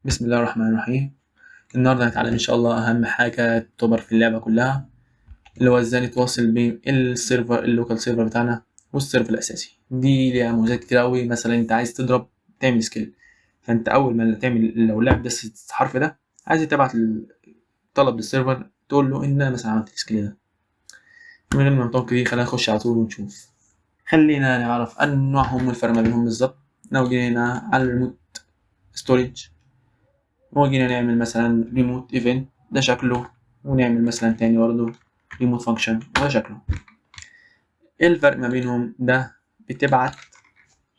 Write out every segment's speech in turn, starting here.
بسم الله الرحمن الرحيم. النهاردة هنتعلم إن شاء الله أهم حاجة تعتبر في اللعبة كلها، اللي هو إزاي نتواصل بين السيرفر اللوكال سيرفر بتاعنا والسيرفر الأساسي. دي ليها مميزات كتير أوي. مثلا أنت عايز تضرب تعمل سكيل، فأنت أول ما تعمل لو اللاعب داس الحرف ده عايز تبعت الطلب للسيرفر تقول له إن أنا مثلا عملت السكيل ده. من غير ما نطول كتير خلينا نخش على طول ونشوف. خلينا نعرف أنواعهم والفرق ما بينهم بالظبط. لو جينا على الريموت ستورج وجينا نعمل مثلا ريموت ايفنت ده شكله، ونعمل مثلا تاني برضه ريموت فانكشن وده شكله. ايه الفرق ما بينهم؟ ده بتبعت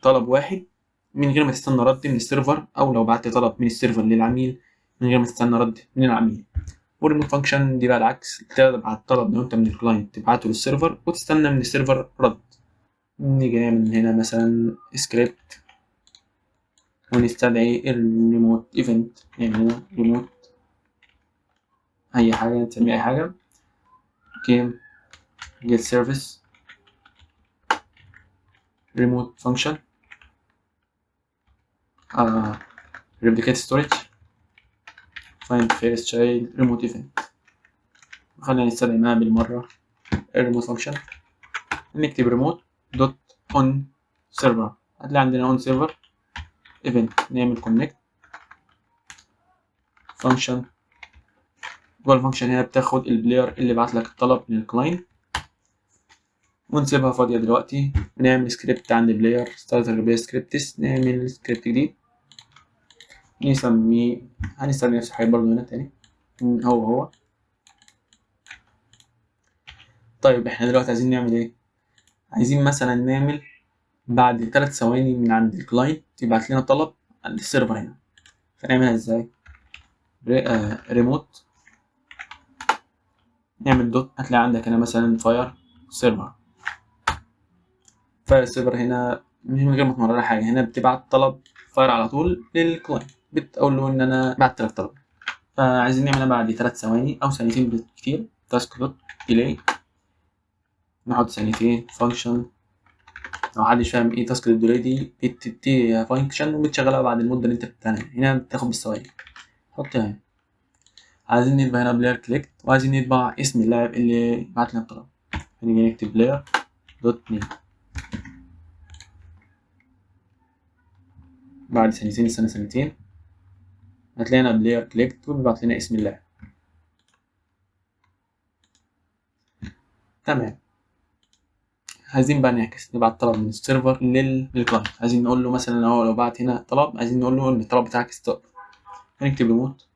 طلب واحد من غير ما تستنى رد من السيرفر، او لو بعت طلب من السيرفر للعميل من غير ما تستنى رد من العميل. والريموت فانكشن دي بقى العكس، تبعت طلب لو انت من الكلاينت تبعته للسيرفر وتستنى من السيرفر رد. نيجي نعمل هنا مثلا سكريبت ونستدعي الريموت ايفنت، يعني هنا ريموت اي حاجه نسميه اي حاجه جيم get service remote function replicate storage find first child remote event. خلينا نستخدم معاها بالمرة الريموت فانكشن. نكتب remote dot on server، هتلاقي عندنا on server event، نعمل connect function. جوه الفانكشن هنا بتاخد البلاير اللي بعت لك الطلب للكلاينت ونسيبها فاضية دلوقتي. نعمل سكريبت عند البلاير starter replace scripts، نعمل سكريبت جديد نسميه، هنستخدم نفس الحاجة برضه هنا تاني هو. طيب احنا دلوقتي عايزين نعمل ايه؟ عايزين مثلا نعمل بعد 3 ثواني من عند الكلاينت يبعت لنا طلب عند السيرفر هنا. فنعملها ازاي؟ ريموت نعمل دوت، هتلاقي عندك هنا مثلا فاير سيرفر. فاير سيرفر هنا من غير ما تمرر حاجة، هنا بتبعت طلب فاير على طول للكلاينت، بتقول له ان انا بعت لك طلب. فعايزين نعملها بعد 3 ثواني او ثانيتين بالكتير. تاسك دوت ديلي، نحط ثانيتين فانكشن. لو محدش فاهم ايه تاسك الديلي دي، بتدي فانكشن وبتشغلها بعد المدة اللي انت بتعملها، هنا بتاخد بالثواني. حط هنا عايزين نطبع هنا بلاير كليك، وعايزين نطبع اسم اللاعب اللي بعت لنا الطلب. هنيجي نكتب بلاير دوت نيم. بعد ثانيتين استنى ثانيتين هتلاقي هنا بلاير كليك وبيبعت لنا اسم اللاعب. تمام. عايزين بقى نعكس، نبعت طلب من السيرفر للكلاينت. عايزين نقول له مثلا لو بعت هنا طلب، عايزين نقول له ان الطلب بتاعك استقبل. هنكتب ريموت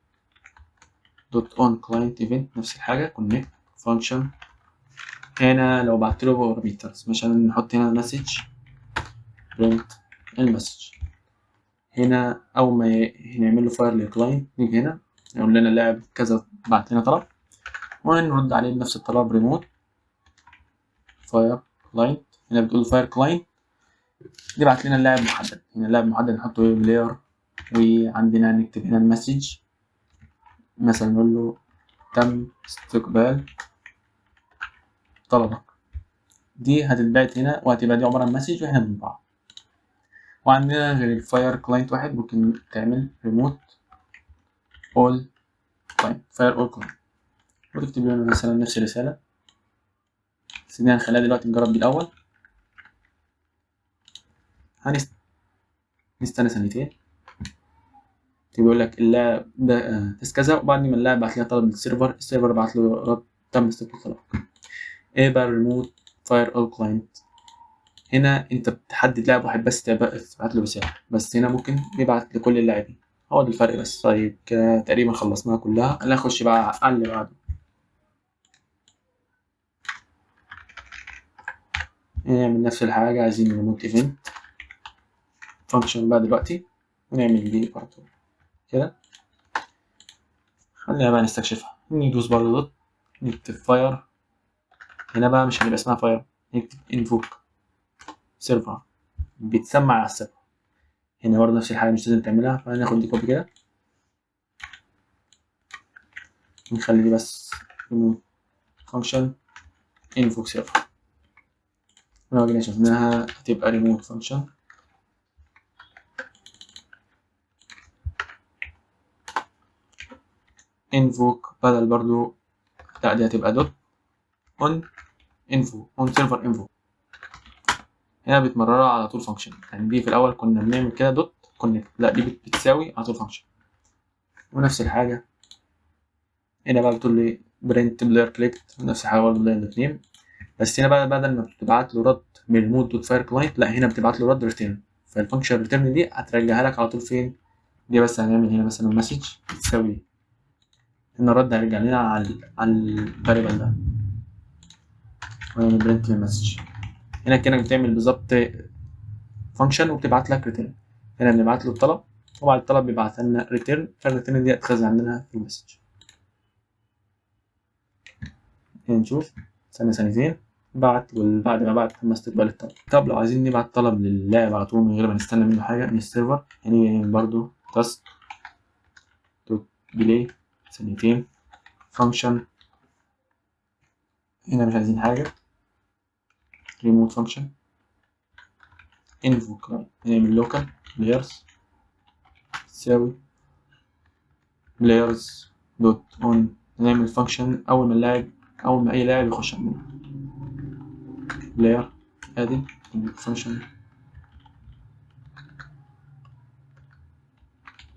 دوت اون كلاينت ايفنت، نفس الحاجه كونكت فانكشن. هنا لو بعت له بارامترز مثلا نحط هنا مسج برنت المسج. هنا اول ما نعمل له فاير للكلاينت نيجي هنا يقول لنا اللاعب كذا بعت لنا طلب، ونرد عليه بنفس الطلب ريموت فاير كلاينت. هنا بتقول فاير كلاينت دي بعت لنا اللاعب محدد. هنا اللاعب محدد نحطه ايه بلاير، وعندنا نكتب هنا المسج مثلا نقول له تم استقبال طلبك. دي هتتبعت هنا وهتبقى دي عبارة عن مسج واحنا بنطبعها. وعندنا غير الفاير كلاينت واحد ممكن تعمل ريموت اول كلاينت فاير اول كلاينت، وتكتب لنا مثلا نفس الرسالة. سيبنا نخليها دلوقتي نجرب دي الأول. نستنى ثانيتين بيقول لك اللاعب ده تس كذا، وبعد ما اللاعب بعت لنا طلب للسيرفر، السيرفر بعت له رد تم استقبال طلبك. ايه بقى الريموت فاير اول كلاينت؟ هنا انت بتحدد لاعب واحد بس تبعت له رسالة، بس هنا ممكن يبعت لكل اللاعبين. هو ده الفرق بس. طيب كده تقريبا خلصناها كلها، خلينا نخش بقى على اللي بعده. نعمل نفس الحاجة، عايزين ريموت ايفنت فانكشن بقى دلوقتي، ونعمل دي برضه كده. خلينا بقى نستكشفها. ندوس برضه دوت، نكتب فاير. هنا بقى مش هنبقى اسمها فاير، نكتب انفوك سيرفر، بيتسمع على السيرفر. هنا برضه نفس الحاجة مش لازم تعملها، فهناخد دي كوبي كده نخلي دي بس ريموت فانكشن انفوك سيرفر. لو جينا شفناها هتبقى ريموت فانكشن invoke بدل برضو، لا دي هتبقى دوت on info on server info. هنا بتمررها على طول فانكشن، يعني دي في الاول كنا بنعمل كده دوت كونكت، لا دي بتساوي على طول فانكشن. ونفس الحاجه هنا بقى بتقول لي برنت بلاير كليكت، نفس الحاجه برضه بلاير دوت نيم، بس هنا بقى بدل ما بتبعت له رد من المود دوت فاير كلاينت، لا هنا بتبعت له رد ريتيرن، فالفانكشن ريتيرن دي هترجعها لك على طول فين دي. بس هنعمل هنا مثلا مسج تساوي ان الرد هيرجع لنا على الفاريبل ده، ونعمل برنت للمسج. هنا كانك بتعمل بالظبط فانكشن وبتبعت لك ريتيرن. هنا بنبعت له الطلب وبعد الطلب بيبعت لنا ريتيرن، فالريتيرن دي هتخزن عندنا في المسج. هنا نشوف ثانيتين بعت، والبعد ما بعت تم استقبال الطلب. طب لو عايزين نبعت طلب للاعب على طول من غير ما نستنى منه حاجه من السيرفر، يعني برضو تاسك دوت ديلي ثانيتين فانكشن. هنا مش عايزين حاجه، ريموت فانكشن انفو كلاينت، نعمل لوكال بلايرز تساوي بلايرز دوت اون، نعمل فانكشن اول ما اي لاعب يخش عندنا بلاير ادي فانكشن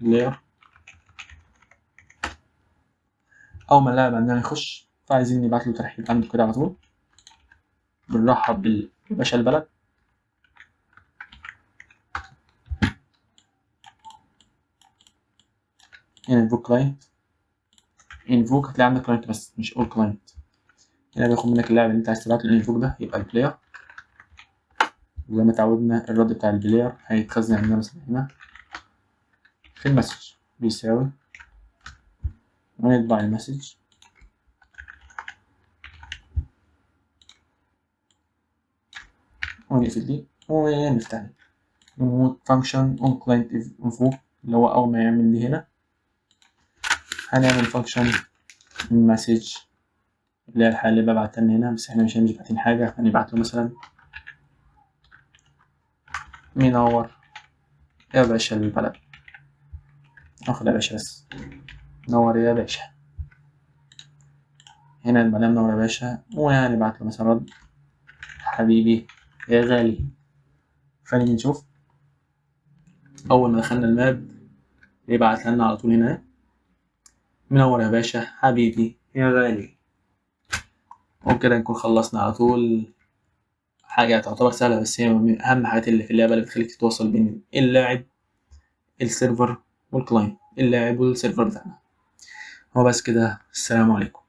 بلاير. اول ما اللاعب عندنا يخش فعايزين نبعت له ترحيب عنده كده على طول، بنرحب بباشا البلد. انفوك كلاينت، انفوك هتلاقي عندك كلاينت بس مش اول كلاينت. هنا بياخد منك اللاعب اللي انت عايز تبعت له الانفوك ده يبقى البلاير، وزي ما اتعودنا الرد بتاع البلاير هيتخزن عندنا مثلا هنا في المسج بيساوي، ونطبع المسج ونقفل دي ونفتح دي. نموت فانكشن اون كلاينت انفو اللي هو اول ما يعمل دي هنا هنعمل فانكشن المسج اللي هي الحالة اللي ببعتها هنا، بس احنا مش باعتين حاجة، هنبعت له مثلا منور يا باشا البلد، ناخد يا باشا بس نور يا باشا. هنا المدام منور يا باشا، وهنبعت له مثلا رد حبيبي يا غالي. فنيجي نشوف أول ما دخلنا الماب يبعت لنا على طول هنا منور يا باشا حبيبي يا غالي. وبكده نكون خلصنا على طول. حاجة تعتبر سهلة بس هي من أهم الحاجات اللي في اللعبة اللي بتخليك تتواصل بين اللاعب السيرفر والكلاينت، اللاعب والسيرفر بتاعنا. هو بس كده، السلام عليكم.